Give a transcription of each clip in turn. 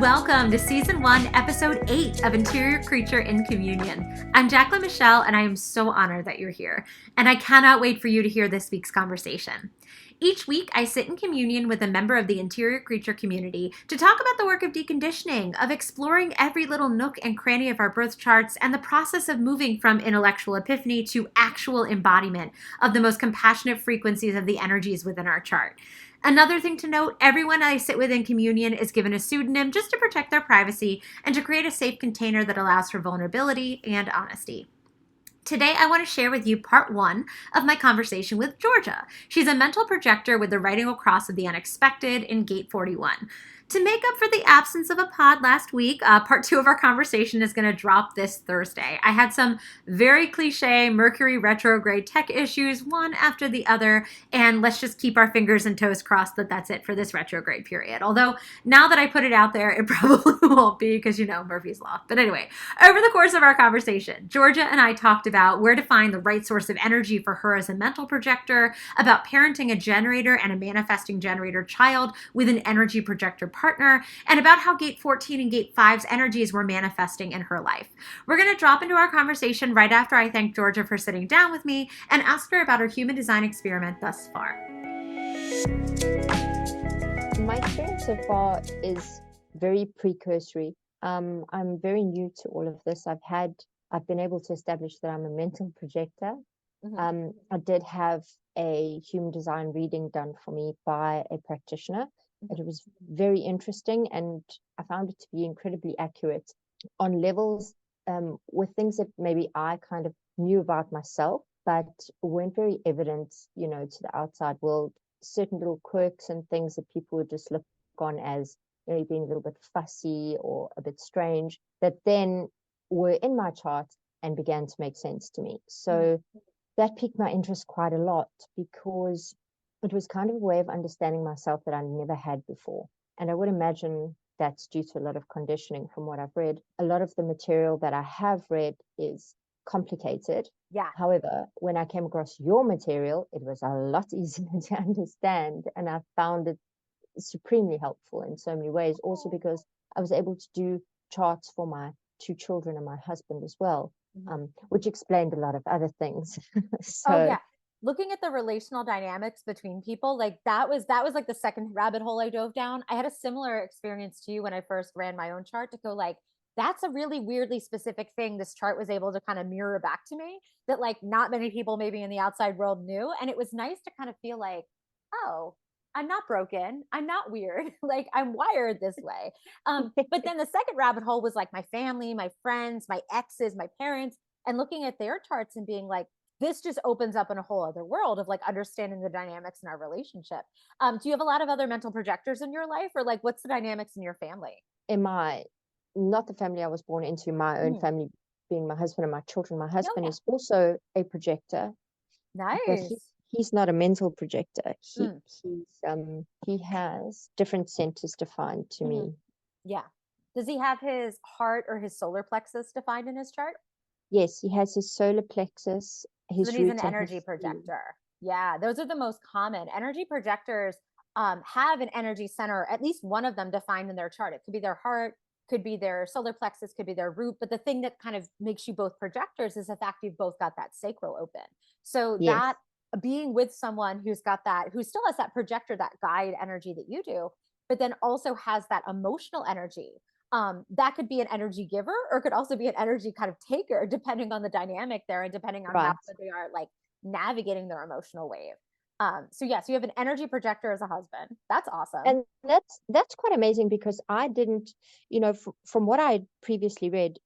Welcome to Season 1, Episode 8 of Interior Creature in Communion. I'm Jaclyn Michelle, and I am so honored that you're here. And I cannot wait for you to hear this week's conversation. Each week, I sit in communion with a member of the Interior Creature community to talk about the work of deconditioning, of exploring every little nook and cranny of our birth charts, and the process of moving from intellectual epiphany to actual embodiment of the most compassionate frequencies of the energies within our chart. Another thing to note, everyone I sit with in communion is given a pseudonym just to protect their privacy and to create a safe container that allows for vulnerability and honesty. Today, I want to share with you part 1 of my conversation with Georgia. She's a mental projector with the writing across of the unexpected in Gate 41. To make up for the absence of a pod last week, part 2 of our conversation is going to drop this Thursday. I had some very cliche Mercury retrograde tech issues, one after the other, and let's just keep our fingers and toes crossed that that's it for this retrograde period. Although, now that I put it out there, it probably won't be because, Murphy's Law. But anyway, over the course of our conversation, Georgia and I talked about where to find the right source of energy for her as a mental projector, about parenting a generator and a manifesting generator child with an energy projector partner, and about how Gate 14 and Gate 5's energies were manifesting in her life. We're going to drop into our conversation right after I thank Georgia for sitting down with me and ask her about her human design experiment thus far. My experience so far is very precursory. I'm very new to all of this. I've been able to establish that I'm a mental projector. I did have a human design reading done for me by a practitioner. It was very interesting, and I found it to be incredibly accurate on levels with things that maybe I kind of knew about myself, but weren't very evident, to the outside world. Certain little quirks and things that people would just look on as being a little bit fussy or a bit strange, that then were in my chart and began to make sense to me. So that piqued my interest quite a lot, because it was kind of a way of understanding myself that I never had before. And I would imagine that's due to a lot of conditioning from what I've read. A lot of the material that I have read is complicated. Yeah. However, when I came across your material, it was a lot easier to understand, and I found it supremely helpful in so many ways. Also because I was able to do charts for my 2 children and my husband as well, which explained a lot of other things. Looking at the relational dynamics between people, like that was like the second rabbit hole I dove down. I had a similar experience to you when I first ran my own chart, to go like, that's a really weirdly specific thing this chart was able to kind of mirror back to me that like not many people maybe in the outside world knew. And it was nice to kind of feel like, oh, I'm not broken. I'm not weird. Like I'm wired this way. But then the second rabbit hole was like my family, my friends, my exes, my parents, and looking at their charts and being like, this just opens up in a whole other world of like understanding the dynamics in our relationship. Do you have a lot of other mental projectors in your life, or like what's the dynamics in your family? Not the family I was born into, my own family, being my husband and my children. My husband is also a projector. Nice. But he's not a mental projector. He has different centers defined to me. Yeah. Does he have his heart or his solar plexus defined in his chart? Yes, he has his solar plexus. So he's an energy projector. Yeah, those are the most common. Energy projectors have an energy center, at least one of them defined in their chart. It could be their heart, could be their solar plexus, could be their root. But the thing that kind of makes you both projectors is the fact you've both got that sacral open. So that being with someone who's got that, who still has that projector, that guide energy that you do, but then also has that emotional energy. That could be an energy giver, or could also be an energy kind of taker, depending on the dynamic there and depending on how good they are like navigating their emotional wave. So you have an energy projector as a husband. That's awesome. And that's quite amazing, because I didn't, from what I had previously read,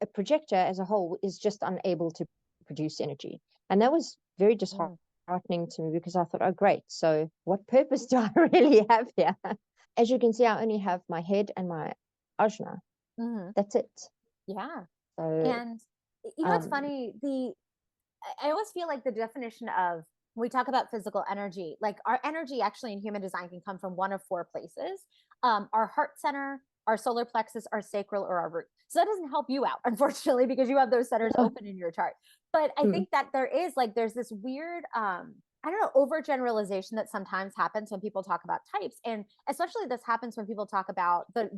a projector as a whole is just unable to produce energy. And that was very disheartening to me, because I thought, oh, great. So what purpose do I really have here? As you can see, I only have my head and my ajna. That's it. Yeah. So, and it's funny. I always feel like the definition of, when we talk about physical energy, like our energy actually in human design can come from one of 4 places: our heart center, our solar plexus, our sacral, or our root. So that doesn't help you out, unfortunately, because you have those centers open in your chart. But I think that there's this weird, I don't know, overgeneralization that sometimes happens when people talk about types. And especially this happens when people talk about the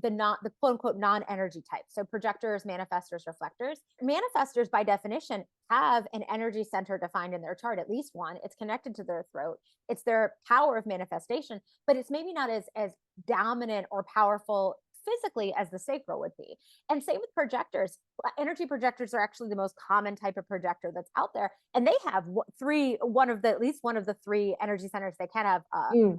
quote unquote non-energy types. So projectors, manifestors, reflectors. Manifestors by definition have an energy center defined in their chart, at least one. It's connected to their throat. It's their power of manifestation, but it's maybe not as dominant or powerful physically as the sacral would be. And same with projectors. Energy projectors are actually the most common type of projector that's out there, and they have at least one of the three energy centers they can have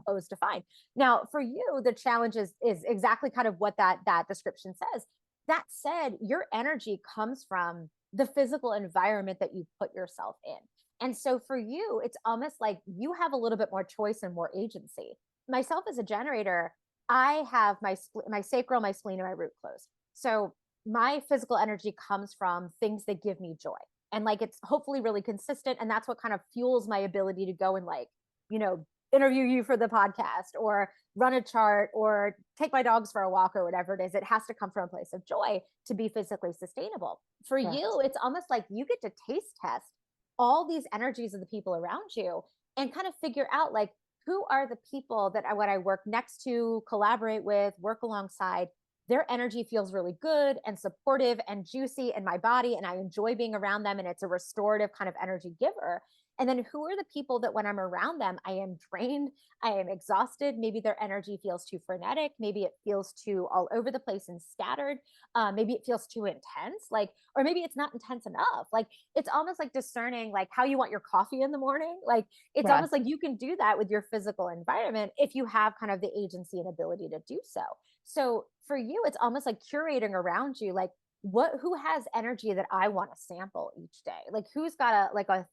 closed defined. Now, for you, the challenge is exactly kind of what that description says. That said, your energy comes from the physical environment that you put yourself in. And so for you, it's almost like you have a little bit more choice and more agency. Myself as a generator, I have my sacral, my spleen, and my root closed. So my physical energy comes from things that give me joy. And like it's hopefully really consistent. And that's what kind of fuels my ability to go and like, you know, interview you for the podcast or run a chart or take my dogs for a walk or whatever it is. It has to come from a place of joy to be physically sustainable. For Right. you, it's almost like you get to taste test all these energies of the people around you and kind of figure out like who are the people that I work next to, collaborate with, work alongside. Their energy feels really good and supportive and juicy in my body, and I enjoy being around them, and it's a restorative kind of energy giver. And then who are the people that when I'm around them, I am drained, I am exhausted. Maybe their energy feels too frenetic. Maybe it feels too all over the place and scattered. Maybe it feels too intense, like, or maybe it's not intense enough. Like, it's almost like discerning like how you want your coffee in the morning. Like, it's Right. almost like you can do that with your physical environment if you have kind of the agency and ability to do so. So for you, it's almost like curating around you, like who has energy that I want to sample each day? Like who's got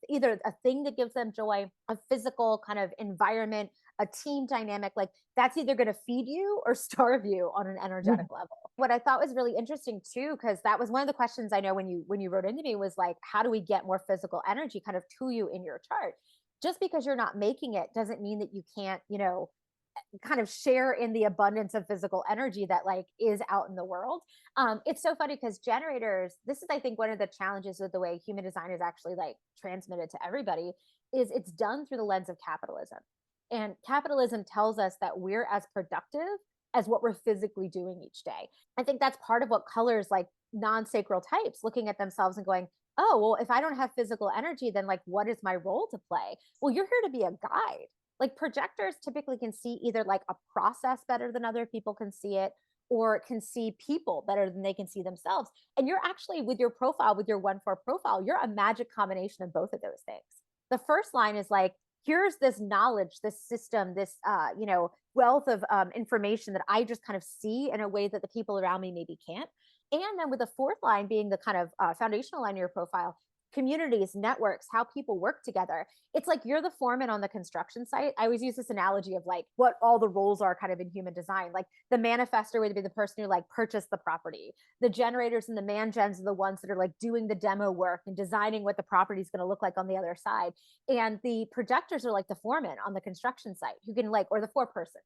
either a thing that gives them joy, a physical kind of environment, a team dynamic, like that's either going to feed you or starve you on an energetic level. What I thought was really interesting too, because that was one of the questions I know when you wrote into me was like, how do we get more physical energy kind of to you in your chart? Just because you're not making it doesn't mean that you can't, kind of share in the abundance of physical energy that like is out in the world. It's so funny because generators, this is I think one of the challenges with the way human design is actually like transmitted to everybody, is it's done through the lens of capitalism. And capitalism tells us that we're as productive as what we're physically doing each day. I think that's part of what colors like non-sacral types looking at themselves and going, oh, well, if I don't have physical energy, then like what is my role to play? Well, you're here to be a guide. Like projectors typically can see either like a process better than other people can see it, or can see people better than they can see themselves. And you're actually with your profile, with your 1-4 profile, you're a magic combination of both of those things. The first line is like, here's this knowledge, this system, this wealth of information that I just kind of see in a way that the people around me maybe can't. And then with the fourth line being the kind of foundational line of your profile, communities, networks, how people work together. It's like you're the foreman on the construction site. I always use this analogy of like what all the roles are kind of in human design. Like the manifestor would be the person who like purchased the property. The generators and the man gens are the ones that are like doing the demo work and designing what the property is going to look like on the other side. And the projectors are like the foreman on the construction site who can like, or the four person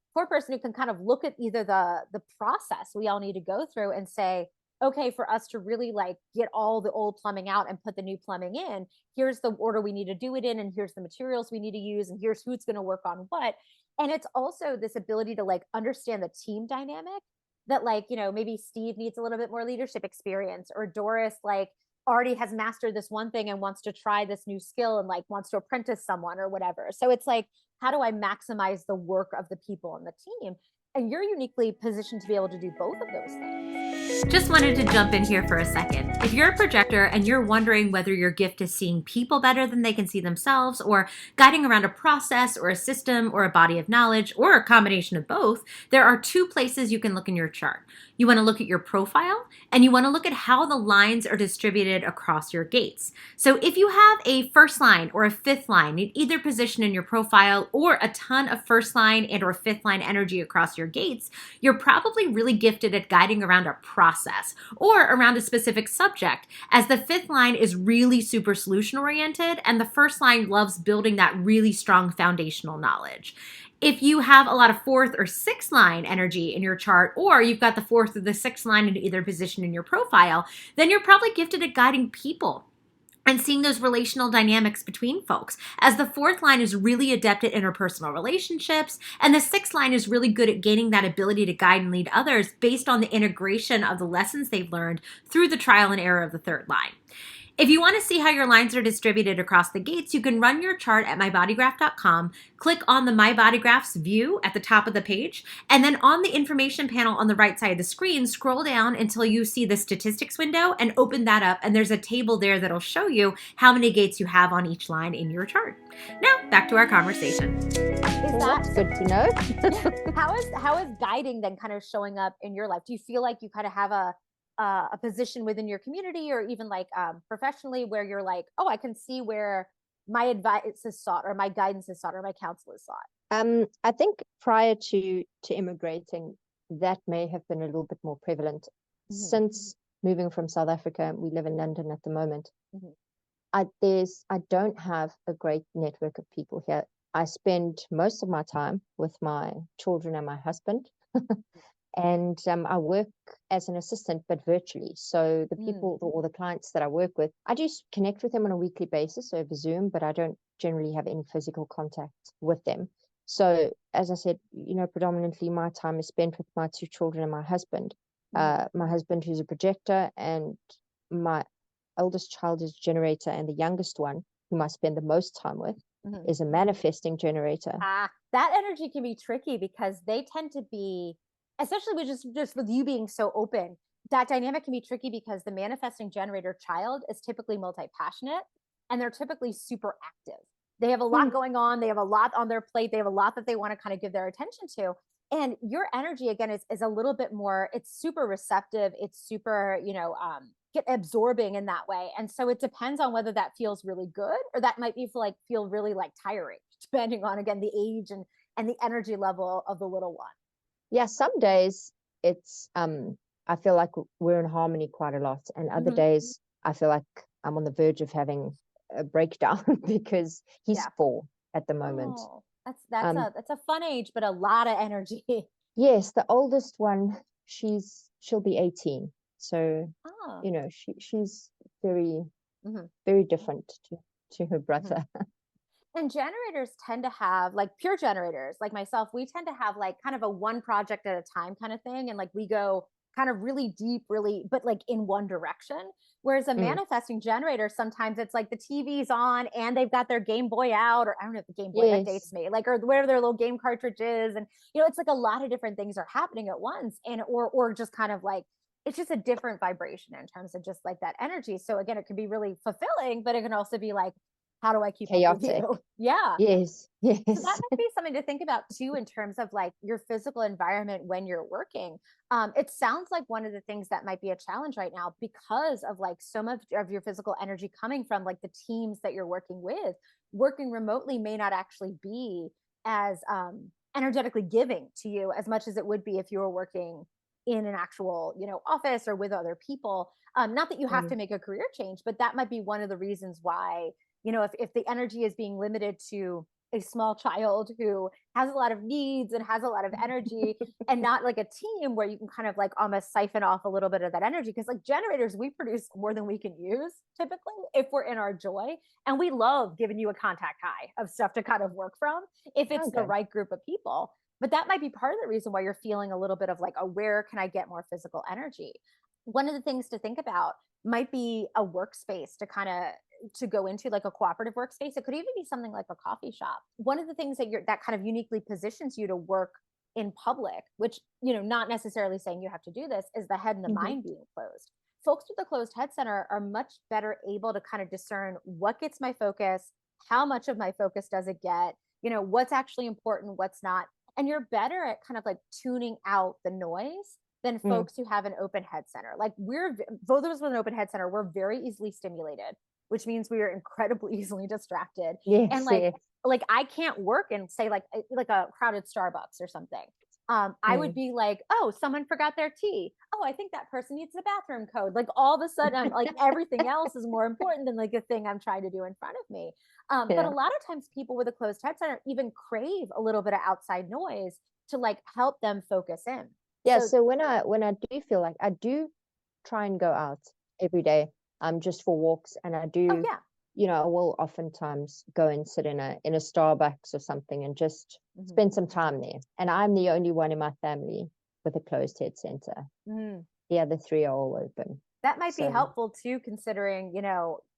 who can kind of look at either the process we all need to go through and say, okay, for us to really like get all the old plumbing out and put the new plumbing in, here's the order we need to do it in, and here's the materials we need to use, and here's who's going to work on what. And it's also this ability to like understand the team dynamic that like, maybe Steve needs a little bit more leadership experience, or Doris like already has mastered this one thing and wants to try this new skill and like wants to apprentice someone or whatever. So it's like, how do I maximize the work of the people on the team? And you're uniquely positioned to be able to do both of those things. Just wanted to jump in here for a second. If you're a projector and you're wondering whether your gift is seeing people better than they can see themselves, or guiding around a process or a system or a body of knowledge, or a combination of both, there are two places you can look in your chart. You want to look at your profile, and you want to look at how the lines are distributed across your gates. So if you have a first line or a fifth line in either position in your profile, or a ton of first line and or fifth line energy across your gates, you're probably really gifted at guiding around a process or around a specific subject, as the fifth line is really super solution oriented and the first line loves building that really strong foundational knowledge. If you have a lot of fourth or sixth line energy in your chart, or you've got the fourth or the sixth line in either position in your profile, then you're probably gifted at guiding people and seeing those relational dynamics between folks. As the fourth line is really adept at interpersonal relationships, and the sixth line is really good at gaining that ability to guide and lead others based on the integration of the lessons they've learned through the trial and error of the third line. If you want to see how your lines are distributed across the gates, you can run your chart at mybodygraph.com, click on the My Body Graphs view at the top of the page, and then on the information panel on the right side of the screen, scroll down until you see the statistics window and open that up, and there's a table there that'll show you how many gates you have on each line in your chart. Now, back to our conversation. That's good to know. How is guiding then kind of showing up in your life? Do you feel like you kind of have a position within your community or even like professionally where you're like, oh, I can see where my advice is sought or my guidance is sought or my counsel is sought? I think prior to immigrating, that may have been a little bit more prevalent. Since moving from South Africa, we live in London at the moment. I don't have a great network of people here. I spend most of my time with my children and my husband. And I work as an assistant, but virtually. So the people or the clients that I work with, I do connect with them on a weekly basis over Zoom, but I don't generally have any physical contact with them. So as I said, predominantly my time is spent with my two children and my husband. My husband, who's a projector, and my oldest child is a generator, and the youngest one, whom I spend the most time with, is a manifesting generator. That energy can be tricky because they tend to be, especially with just with you being so open, that dynamic can be tricky because the manifesting generator child is typically multi-passionate and they're typically super active. They have a lot going on. They have a lot on their plate. They have a lot that they want to kind of give their attention to. And your energy, again, is a little bit more, it's super receptive. It's super, get absorbing in that way. And so it depends on whether that feels really good or that might feel really like tiring, depending on, again, the age and the energy level of the little one. Yeah, some days it's I feel like we're in harmony quite a lot, and other days I feel like I'm on the verge of having a breakdown because he's 4 at the moment. Oh, that's a fun age, but a lot of energy. Yes, the oldest one, she'll be 18, so she's very very different to her brother. And generators tend to have, like pure generators, like myself, we tend to have like kind of a one project at a time kind of thing. And like we go kind of really deep, but like in one direction. Whereas a manifesting generator, sometimes it's like the TV's on and they've got their Game Boy out, or I don't know if the Game Boy, that dates me, like, or whatever their little game cartridge is. And, it's like a lot of different things are happening at once, and, or just kind of like, it's just a different vibration in terms of just like that energy. So again, it can be really fulfilling, but it can also be like, how do I keep chaotic? Up with you? Yeah. Yes. So that might be something to think about too, in terms of like your physical environment when you're working. It sounds like one of the things that might be a challenge right now, because of like so much of your physical energy coming from like the teams that you're working with, working remotely may not actually be as energetically giving to you as much as it would be if you were working in an actual, office or with other people. Not that you have to make a career change, but that might be one of the reasons why, if the energy is being limited to a small child who has a lot of needs and has a lot of energy and not like a team where you can kind of like almost siphon off a little bit of that energy. Because like generators, we produce more than we can use typically if we're in our joy. And we love giving you a contact high of stuff to kind of work from if it's the right group of people. But that might be part of the reason why you're feeling a little bit of like, where can I get more physical energy? One of the things to think about might be a workspace to go into, like a cooperative workspace. It could even be something like a coffee shop. One of the things that kind of uniquely positions you to work in public, which, not necessarily saying you have to do this, is the head and the mind being closed. Folks with a closed head center are much better able to kind of discern what gets my focus, how much of my focus does it get, what's actually important, what's not. And you're better at kind of like tuning out the noise than folks who have an open head center. Like both of us with an open head center, we're very easily stimulated, which means we are incredibly easily distracted. And like I can't work in, say, like a crowded Starbucks or something. I would be like, oh, someone forgot their tea. Oh, I think that person needs the bathroom code. Like all of a sudden, like everything else is more important than like the thing I'm trying to do in front of me. But a lot of times people with a closed head center even crave a little bit of outside noise to like help them focus in. Yeah. So when I do feel like, I do try and go out every day. just for walks. And I do, Oh, yeah. I will oftentimes go and sit in a Starbucks or something and just spend some time there. And I'm the only one in my family with a closed head center. The other three are all open. That might be helpful too, considering,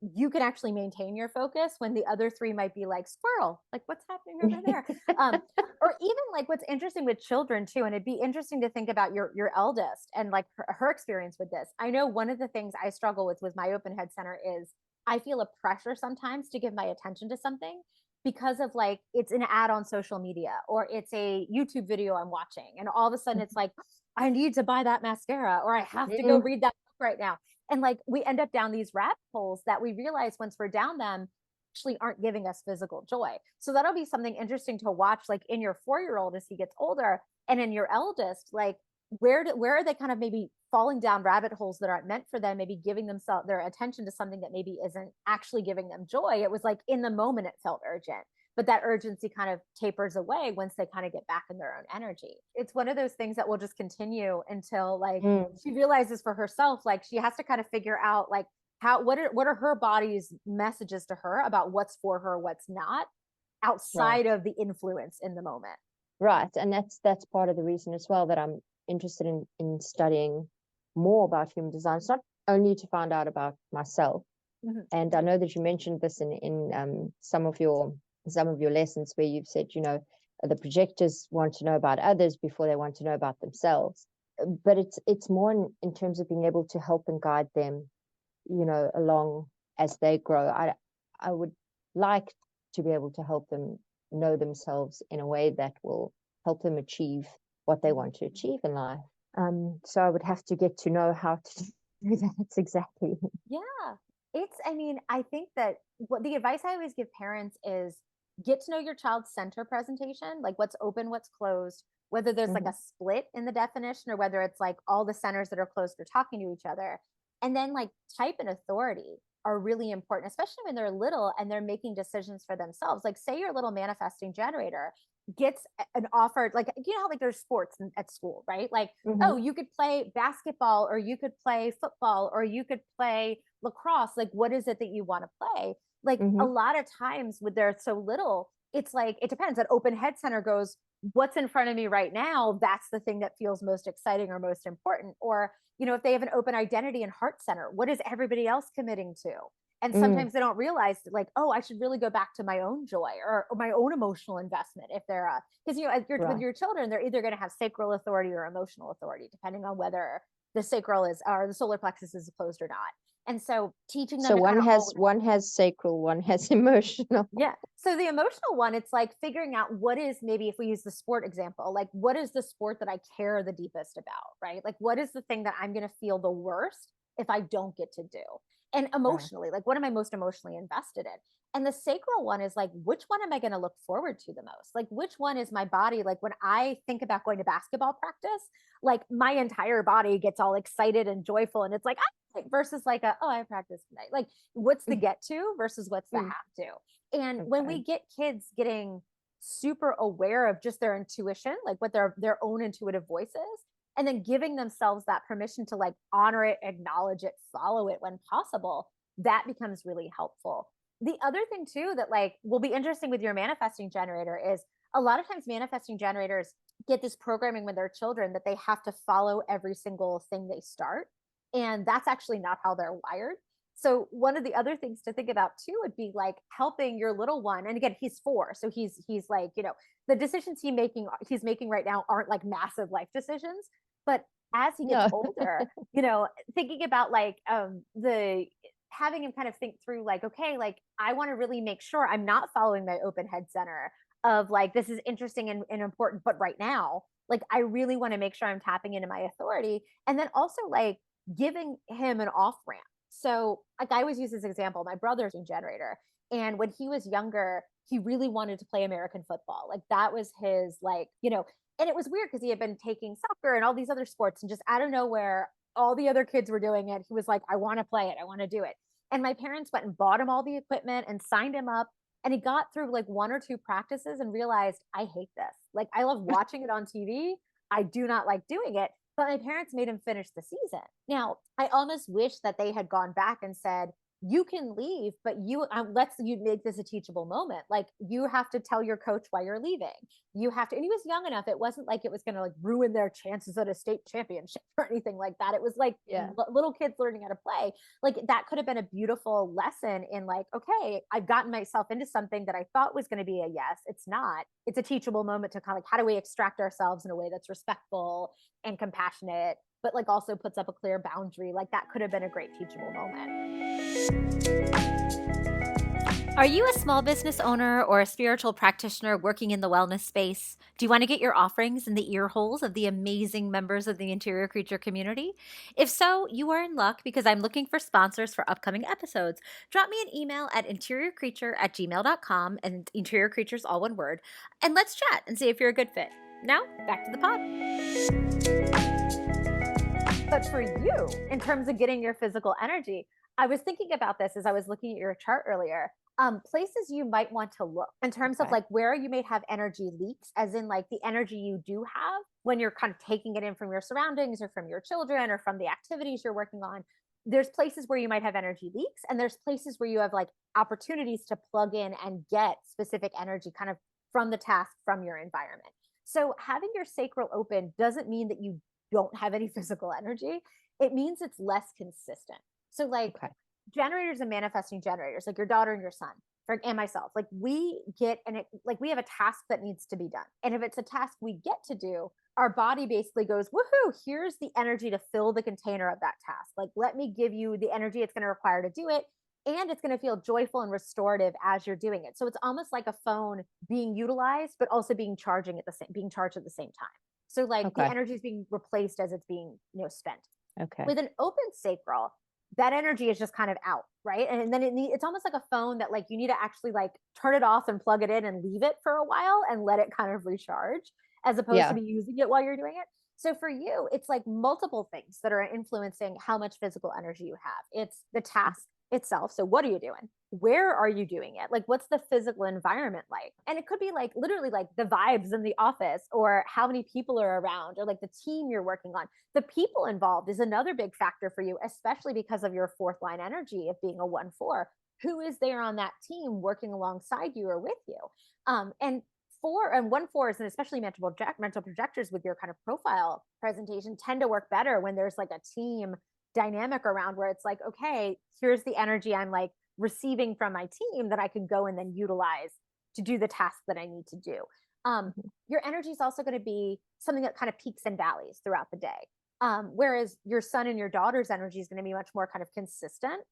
you can actually maintain your focus when the other three might be like squirrel, like what's happening over there? Or even like what's interesting with children too. And it'd be interesting to think about your eldest and like her experience with this. I know one of the things I struggle with my open head center is I feel a pressure sometimes to give my attention to something because of like, it's an ad on social media or it's a YouTube video I'm watching. And all of a sudden it's like, I need to buy that mascara or I have to go read that book right now. And like we end up down these rabbit holes that we realize once we're down them actually aren't giving us physical joy. So that'll be something interesting to watch, like in your 4-year-old as he gets older, and in your eldest, like where are they kind of maybe falling down rabbit holes that aren't meant for them, maybe giving themselves their attention to something that maybe isn't actually giving them joy. It was like in the moment it felt urgent, but that urgency kind of tapers away once they kind of get back in their own energy. It's one of those things that will just continue until like she realizes for herself, like she has to kind of figure out like what are her body's messages to her about what's for her, what's not, outside of the influence in the moment. Right. And that's part of the reason as well that I'm interested in studying more about human design. It's not only to find out about myself. And I know that you mentioned this in some of your lessons where you've said, the projectors want to know about others before they want to know about themselves. But it's more in terms of being able to help and guide them, along as they grow. I would like to be able to help them know themselves in a way that will help them achieve what they want to achieve in life. So I would have to get to know how to do that exactly. Yeah. I think that what the advice I always give parents is get to know your child's center presentation, like what's open, what's closed, whether there's like a split in the definition or whether it's like all the centers that are closed are talking to each other. And then like type and authority are really important, especially when they're little and they're making decisions for themselves. Like say your little manifesting generator gets an offer, like, how like there's sports at school, right? Like, oh, you could play basketball or you could play football or you could play lacrosse. Like, what is it that you want to play? Like a lot of times when they're so little, it's like, it depends. An open head center goes, what's in front of me right now? That's the thing that feels most exciting or most important. Or, if they have an open identity and heart center, what is everybody else committing to? And sometimes they don't realize that, like, oh, I should really go back to my own joy or my own emotional investment if they're, because, with your children, they're either going to have sacral authority or emotional authority, depending on whether the sacral is, or the solar plexus is closed or not. And so teaching them. So one has sacral, one has emotional. Yeah. So the emotional one, it's like figuring out what is, maybe if we use the sport example, like what is the sport that I care the deepest about, right? Like what is the thing that I'm going to feel the worst if I don't get to do? And emotionally, like what am I most emotionally invested in? And the sacral one is like, which one am I going to look forward to the most? Like, which one is my body? Like when I think about going to basketball practice, like my entire body gets all excited and joyful. And it's like, versus like, I practice tonight. Like what's the get to versus what's the have to. And when we get kids getting super aware of just their intuition, like what their own intuitive voice is, and then giving themselves that permission to like honor it, acknowledge it, follow it when possible, that becomes really helpful. The other thing too that like will be interesting with your manifesting generator is a lot of times manifesting generators get this programming with their children that they have to follow every single thing they start. And that's actually not how they're wired. So one of the other things to think about too would be like helping your little one. And again, he's 4. So he's like, the decisions he's making right now aren't like massive life decisions, but as he gets older, thinking about like the having him kind of think through like, okay, like I want to really make sure I'm not following my open head center of like, this is interesting and important, but right now, like I really want to make sure I'm tapping into my authority. And then also like giving him an off ramp. So like I always use this example, my brother's a generator. And when he was younger, he really wanted to play American football. Like that was his like, and it was weird because he had been taking soccer and all these other sports and just out of nowhere, all the other kids were doing it. He was like, I want to play it. I want to do it. And my parents went and bought him all the equipment and signed him up. And he got through like 1 or 2 practices and realized, I hate this. Like I love watching it on TV. I do not like doing it. but my parents made him finish the season. Now, I almost wish that they had gone back and said, you can leave, but let's you make this a teachable moment. Like, you have to tell your coach why you're leaving. You have to, and he was young enough. It wasn't like it was going to like ruin their chances at a state championship or anything like that. It was like little kids learning how to play. Like, that could have been a beautiful lesson in like, okay, I've gotten myself into something that I thought was going to be a yes. It's not. It's a teachable moment to kind of like, how do we extract ourselves in a way that's respectful and compassionate, but like also puts up a clear boundary. Like, that could have been a great teachable moment. Are you a small business owner or a spiritual practitioner working in the wellness space? Do you want to get your offerings in the ear holes of the amazing members of the Interior Creature community? If so, you are in luck because I'm looking for sponsors for upcoming episodes. Drop me an email at interiorcreature@gmail.com, and Interior Creature is all one word, and let's chat and see if you're a good fit. Now, back to the pod. But for you, in terms of getting your physical energy, I was thinking about this as I was looking at your chart earlier. Places you might want to look in terms of like where you may have energy leaks, as in like the energy you do have when you're kind of taking it in from your surroundings or from your children or from the activities you're working on. There's places where you might have energy leaks, and there's places where you have like opportunities to plug in and get specific energy kind of from the task, from your environment. So having your sacral open doesn't mean that you don't have any physical energy. It means it's less consistent. So like generators and manifesting generators, like your daughter and your son, and myself, like we get, and it, like we have a task that needs to be done. And if it's a task we get to do, our body basically goes, woohoo, here's the energy to fill the container of that task. Like, let me give you the energy it's going to require to do it. And it's going to feel joyful and restorative as you're doing it. So it's almost like a phone being utilized, but also being charged at the same time. So like the energy is being replaced as it's being, spent. With an open sacral, that energy is just kind of out, right? And then it's almost like a phone that like you need to actually like turn it off and plug it in and leave it for a while and let it kind of recharge, as opposed to be using it while you're doing it. So for you, it's like multiple things that are influencing how much physical energy you have. It's the task itself. So what are you doing? Where are you doing it? Like, what's the physical environment like? And it could be like literally like the vibes in the office, or how many people are around, or like the team you're working on. The people involved is another big factor for you, especially because of your fourth line energy of being a 1-4. Who is there on that team working alongside you or with you? And 1-4s, and especially mental projectors with your kind of profile presentation, tend to work better when there's like a team dynamic around, where it's like, okay, here's the energy I'm like receiving from my team that I can go and then utilize to do the task that I need to do. Your energy is also going to be something that kind of peaks and valleys throughout the day. Whereas your son and your daughter's energy is going to be much more kind of consistent.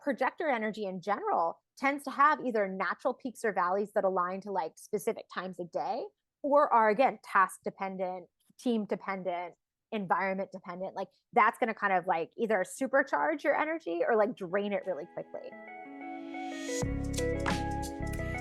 Projector energy in general tends to have either natural peaks or valleys that align to like specific times of day, or are again task dependent, team dependent, environment dependent. Like, that's going to kind of like either supercharge your energy or like drain it really quickly.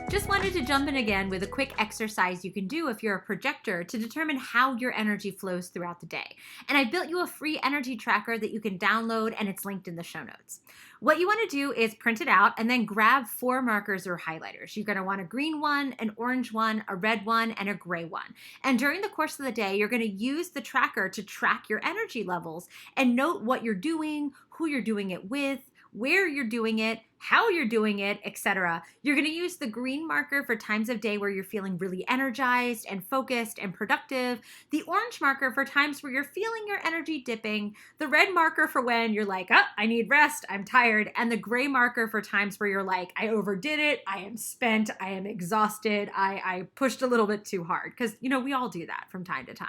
Just wanted to jump in again with a quick exercise you can do if you're a projector to determine how your energy flows throughout the day. And I built you a free energy tracker that you can download, and it's linked in the show notes. What you want to do is print it out and then grab 4 markers or highlighters. You're going to want a green one, an orange one, a red one, and a gray one. And during the course of the day, you're going to use the tracker to track your energy levels and note what you're doing, who you're doing it with, where you're doing it, how you're doing it, etc. You're going to use the green marker for times of day where you're feeling really energized and focused and productive, the orange marker for times where you're feeling your energy dipping, the red marker for when you're like, oh, I need rest, I'm tired, and the gray marker for times where you're like, I overdid it, I am spent, I am exhausted, I pushed a little bit too hard, because, we all do that from time to time.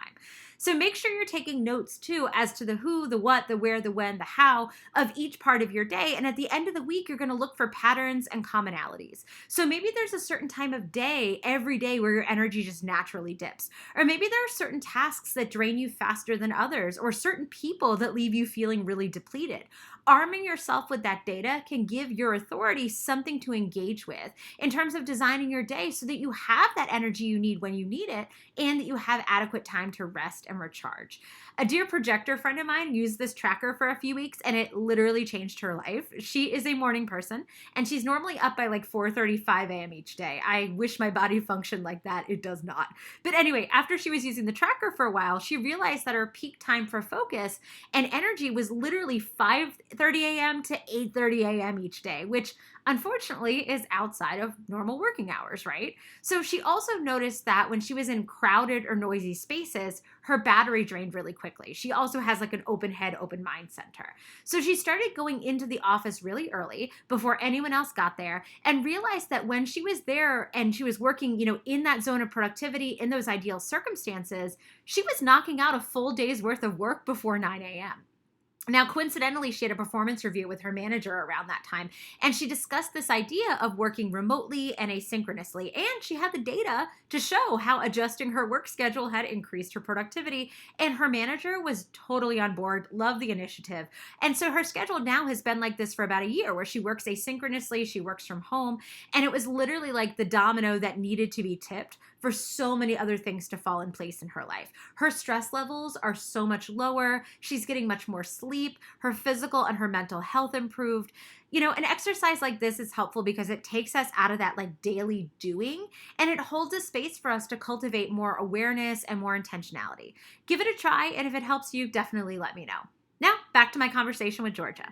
So make sure you're taking notes too as to the who, the what, the where, the when, the how of each part of your day. And at the end of the week, you're going to look for patterns and commonalities. So maybe there's a certain time of day every day where your energy just naturally dips. Or maybe there are certain tasks that drain you faster than others, or certain people that leave you feeling really depleted. Arming yourself with that data can give your authority something to engage with in terms of designing your day so that you have that energy you need when you need it, and that you have adequate time to rest and recharge. A dear projector friend of mine used this tracker for a few weeks, and it literally changed her life. She is a morning person. person, and she's normally up by like 4:35 a.m. each day. I wish my body functioned like that. It does not. But anyway, after she was using the tracker for a while, she realized that her peak time for focus and energy was literally 5:30 a.m. to 8:30 a.m. each day, which unfortunately is outside of normal working hours, right? So she also noticed that when she was in crowded or noisy spaces, her battery drained really quickly. She also has like an open head, open mind center. So she started going into the office really early before anyone else got there and realized that when she was there and she was working, in that zone of productivity, in those ideal circumstances, she was knocking out a full day's worth of work before 9 a.m. Now, coincidentally, she had a performance review with her manager around that time, and she discussed this idea of working remotely and asynchronously, and she had the data to show how adjusting her work schedule had increased her productivity, and her manager was totally on board, loved the initiative. And so her schedule now has been like this for about a year, where she works asynchronously, she works from home, and it was literally like the domino that needed to be tipped for so many other things to fall in place in her life. Her stress levels are so much lower. She's getting much more sleep. Her physical and her mental health improved. An exercise like this is helpful because it takes us out of that like daily doing, and it holds a space for us to cultivate more awareness and more intentionality. Give it a try, and if it helps you, definitely let me know. Now, back to my conversation with Georgia.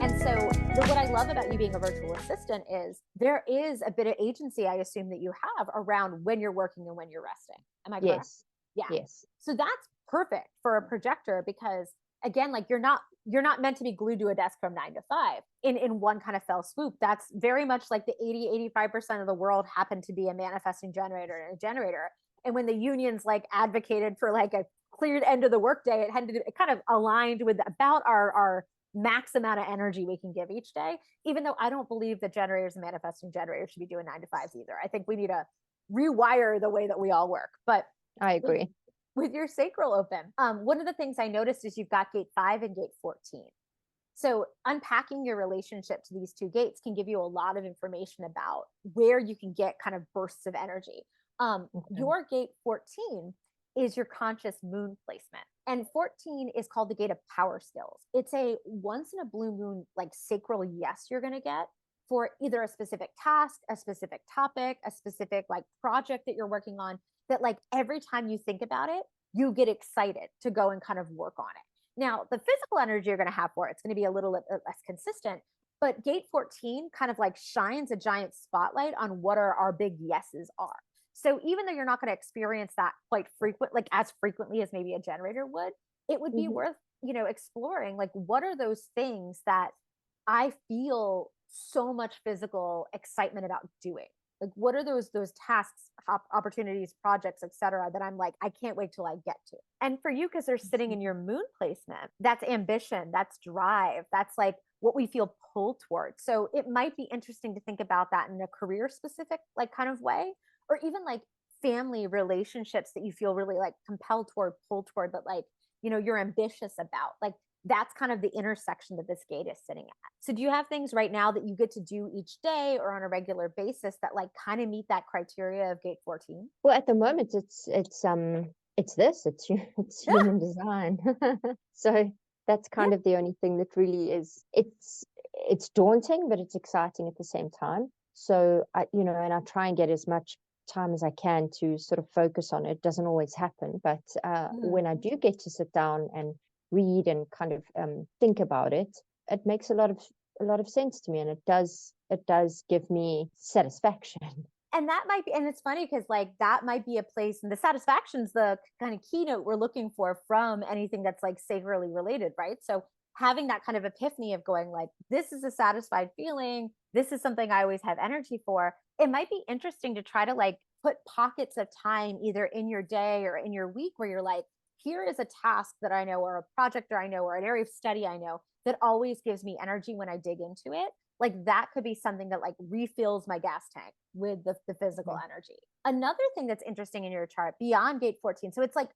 And so what I love about you being a virtual assistant is there is a bit of agency, I assume, that you have around when you're working and when you're resting. Am I correct? Yes. Yeah. Yes. So that's perfect for a projector because, again, like you're not meant to be glued to a desk from 9 to 5 in one kind of fell swoop. That's very much like the 85% of the world happen to be a manifesting generator and a generator. And when the unions like advocated for like a cleared end of the workday, it kind of aligned with about our max amount of energy we can give each day, even though I don't believe that generators and manifesting generators should be doing 9 to 5s either. I think we need to rewire the way that we all work. But I agree. With your sacral open, one of the things I noticed is you've got gate 5 and gate 14. So unpacking your relationship to these two gates can give you a lot of information about where you can get kind of bursts of energy. Your gate 14 is your conscious moon placement. And 14 is called the gate of power skills. It's a once in a blue moon, like sacral yes, you're going to get for either a specific task, a specific topic, a specific like project that you're working on, that like every time you think about it, you get excited to go and kind of work on it. Now, the physical energy you're going to have for it's going to be a little less consistent, but gate 14 kind of like shines a giant spotlight on what our big yeses are. So even though you're not going to experience that quite frequent, like as frequently as maybe a generator would, it would be worth, exploring like, what are those things that I feel so much physical excitement about doing? Like, what are those tasks, opportunities, projects, etc., that I'm like, I can't wait till I get to. And for you, because they're sitting in your moon placement, that's ambition, that's drive, that's like what we feel pulled towards. So it might be interesting to think about that in a career specific, like kind of way, or even like family relationships that you feel really like compelled toward, pulled toward, but like, you're ambitious about. Like, that's kind of the intersection that this gate is sitting at. So do you have things right now that you get to do each day or on a regular basis that like kind of meet that criteria of gate 14? Well, at the moment it's human design. So that's kind of the only thing that really is, it's daunting, but it's exciting at the same time. So and I try and get as much time as I can to sort of focus on it. It doesn't always happen, but when I do get to sit down and read and kind of think about it, it makes a lot of sense to me, and it does give me satisfaction. And that might be, and it's funny because like that might be a place, and the satisfaction's the kind of keynote we're looking for from anything that's like sacrally related, right? So having that kind of epiphany of going like, this is a satisfied feeling, this is something I always have energy for. It might be interesting to try to like put pockets of time either in your day or in your week where you're like, here is a task that I know, or a project that I know, or an area of study I know that always gives me energy when I dig into it. Like that could be something that like refills my gas tank with the physical energy. Another thing that's interesting in your chart beyond gate 14, so it's like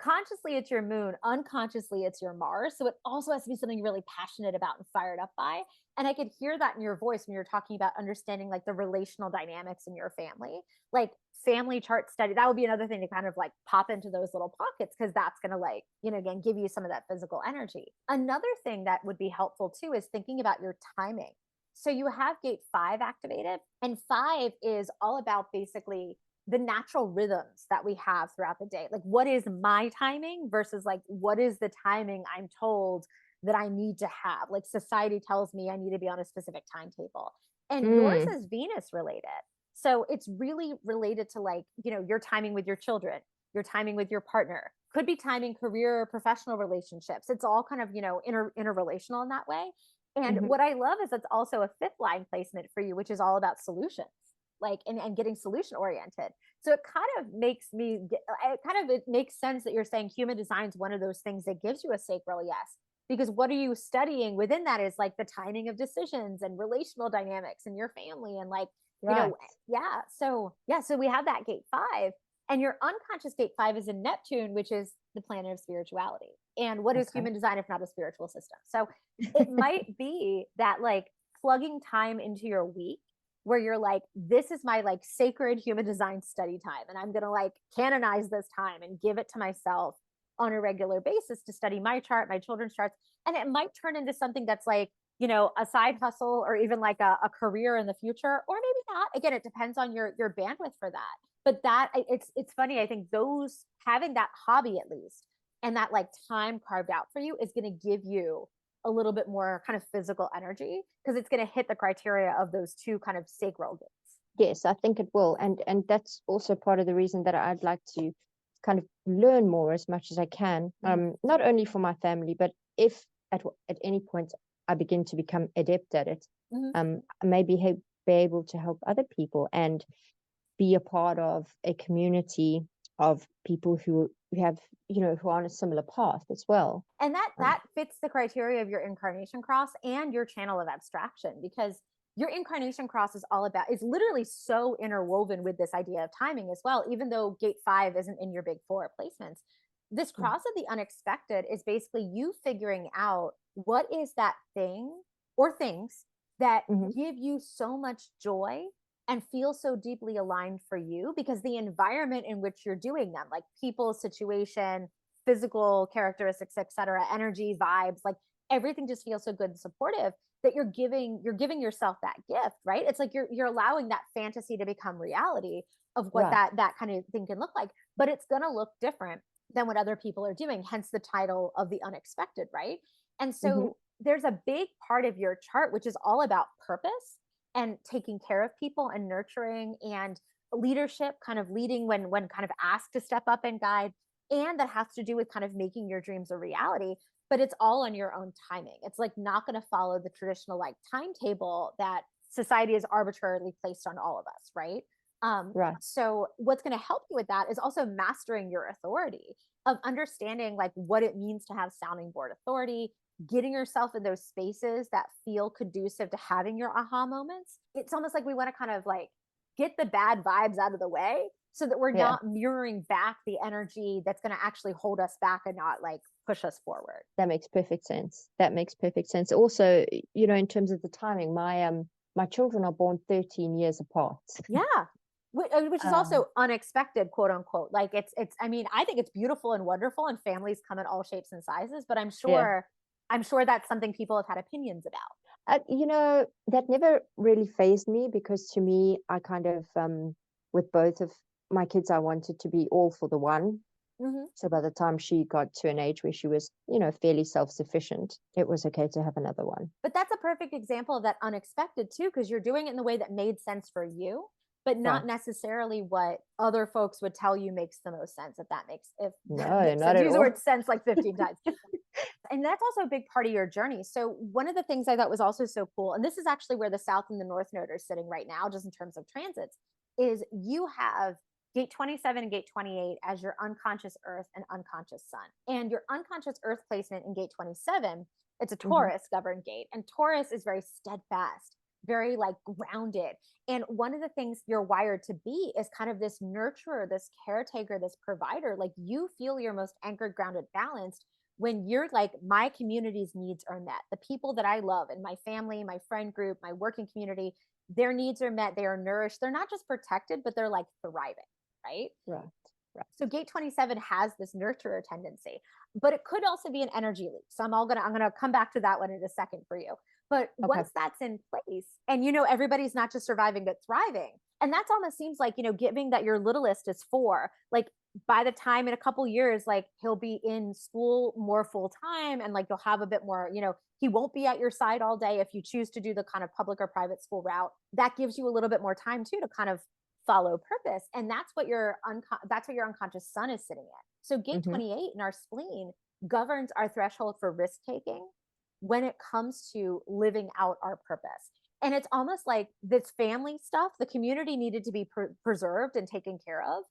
consciously it's your moon, unconsciously it's your Mars. So it also has to be something you're really passionate about and fired up by. And I could hear that in your voice when you're talking about understanding like the relational dynamics in your family, like family chart study. That would be another thing to kind of like pop into those little pockets, because that's going to like, again, give you some of that physical energy. Another thing that would be helpful too is thinking about your timing. So you have gate 5 activated, and 5 is all about basically the natural rhythms that we have throughout the day. Like, what is my timing versus like, what is the timing I'm told that I need to have? Like, society tells me I need to be on a specific timetable. And yours is Venus related. So it's really related to like, your timing with your children, your timing with your partner, could be timing career or professional relationships. It's all kind of, interrelational in that way. And what I love is it's also a 5th line placement for you, which is all about solutions, like, and getting solution oriented. So it kind of it makes sense that you're saying human design is one of those things that gives you a sacral yes, because what are you studying within that is like the timing of decisions and relational dynamics in your family. And like, Right. So we have that gate 5, and your unconscious gate 5 is in Neptune, which is the planet of spirituality. And what is human design if not a spiritual system? So it might be that like plugging time into your week where you're like, this is my like sacred human design study time, and I'm going to like canonize this time and give it to myself on a regular basis to study my chart, my children's charts. And it might turn into something that's like, a side hustle, or even like a career in the future, or maybe not. Again, it depends on your bandwidth for that. But that it's funny. I think those, having that hobby at least, and that like time carved out for you, is going to give you a little bit more kind of physical energy, because it's going to hit the criteria of those 2 kind of sacral gates. Yes, I think it will. And that's also part of the reason that I'd like to kind of learn more as much as I can. Not only for my family, but if at any point I begin to become adept at it, maybe be able to help other people and be a part of a community of people who have, who are on a similar path as well. And that fits the criteria of your incarnation cross and your channel of abstraction, because your incarnation cross is literally so interwoven with this idea of timing as well. Even though gate 5 isn't in your big 4 placements, this cross of the unexpected is basically you figuring out what is that thing or things that give you so much joy and feel so deeply aligned for you, because the environment in which you're doing them, like people, situation, physical characteristics, etc., energy, vibes, like everything just feels so good and supportive that you're giving yourself that gift, right? It's like you're allowing that fantasy to become reality of what that kind of thing can look like, but it's going to look different than what other people are doing, hence the title of the unexpected, right? And so there's a big part of your chart which is all about purpose and taking care of people and nurturing and leadership, kind of leading when kind of asked to step up and guide. And that has to do with kind of making your dreams a reality, but it's all on your own timing. It's like not going to follow the traditional like timetable that society has arbitrarily placed on all of us, right? So what's going to help you with that is also mastering your authority, of understanding like what it means to have sounding board authority, getting yourself in those spaces that feel conducive to having your aha moments. It's almost like we want to kind of like get the bad vibes out of the way so that we're not mirroring back the energy that's going to actually hold us back and not like push us forward. That makes perfect sense. Also, in terms of the timing, my children are born 13 years apart. Yeah. Which is also unexpected, quote unquote. Like it's, I mean, I think it's beautiful and wonderful, and families come in all shapes and sizes, but I'm sure that's something people have had opinions about. That never really fazed me, because to me, I kind of, with both of my kids, I wanted to be all for the one. So by the time she got to an age where she was, fairly self-sufficient, it was okay to have another one. But that's a perfect example of that unexpected too, because you're doing it in the way that made sense for you, but not necessarily what other folks would tell you makes the most sense. If that makes sense. Use the word sense like 15 times. And that's also a big part of your journey. So one of the things I thought was also so cool, and this is actually where the South and the North Node are sitting right now, just in terms of transits, is you have gate 27 and gate 28 as your unconscious earth and unconscious sun. And your unconscious earth placement in gate 27, it's a Taurus governed gate. And Taurus is very steadfast, very like grounded. And one of the things you're wired to be is kind of this nurturer, this caretaker, this provider. Like you feel your most anchored, grounded, balanced when you're like, my community's needs are met. The people that I love and my family, my friend group, my working community, their needs are met. They are nourished. They're not just protected, but they're like thriving, right? Right. So gate 27 has this nurturer tendency, but it could also be an energy leak. So I'm gonna come back to that one in a second for you. But once that's in place, and everybody's not just surviving but thriving, and that's almost seems like given that your littlest is 4, like by the time in a couple years, like he'll be in school more full time, and like you'll have a bit more, he won't be at your side all day if you choose to do the kind of public or private school route. That gives you a little bit more time too to kind of follow purpose. And that's what your unconscious sun is sitting at. So gate 28 in our spleen governs our threshold for risk taking when it comes to living out our purpose. And it's almost like this family stuff, the community needed to be preserved and taken care of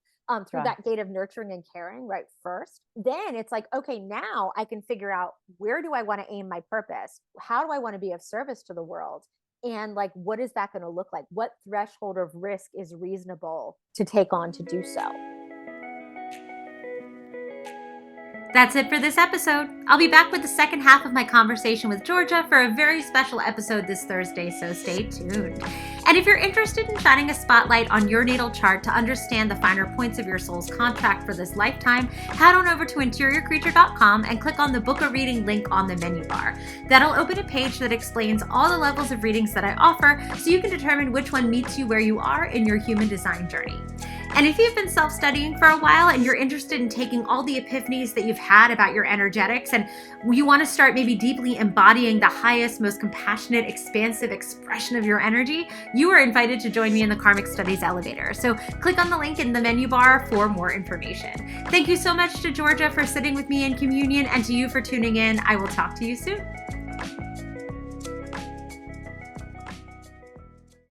through that gate of nurturing and caring, right? First, then it's like, okay, now I can figure out, where do I want to aim my purpose? How do I want to be of service to the world? And like, what is that going to look like? What threshold of risk is reasonable to take on to do so? That's it for this episode. I'll be back with the second half of my conversation with Georgia for a very special episode this Thursday, so stay tuned. And if you're interested in shining a spotlight on your natal chart to understand the finer points of your soul's contract for this lifetime, head on over to interiorcreature.com and click on the book a reading link on the menu bar. That'll open a page that explains all the levels of readings that I offer, so you can determine which one meets you where you are in your human design journey. And if you've been self-studying for a while and you're interested in taking all the epiphanies that you've had about your energetics, and you want to start maybe deeply embodying the highest, most compassionate, expansive expression of your energy, you are invited to join me in the Karmic Studies Elevator. So click on the link in the menu bar for more information. Thank you so much to Georgia for sitting with me in communion, and to you for tuning in. I will talk to you soon.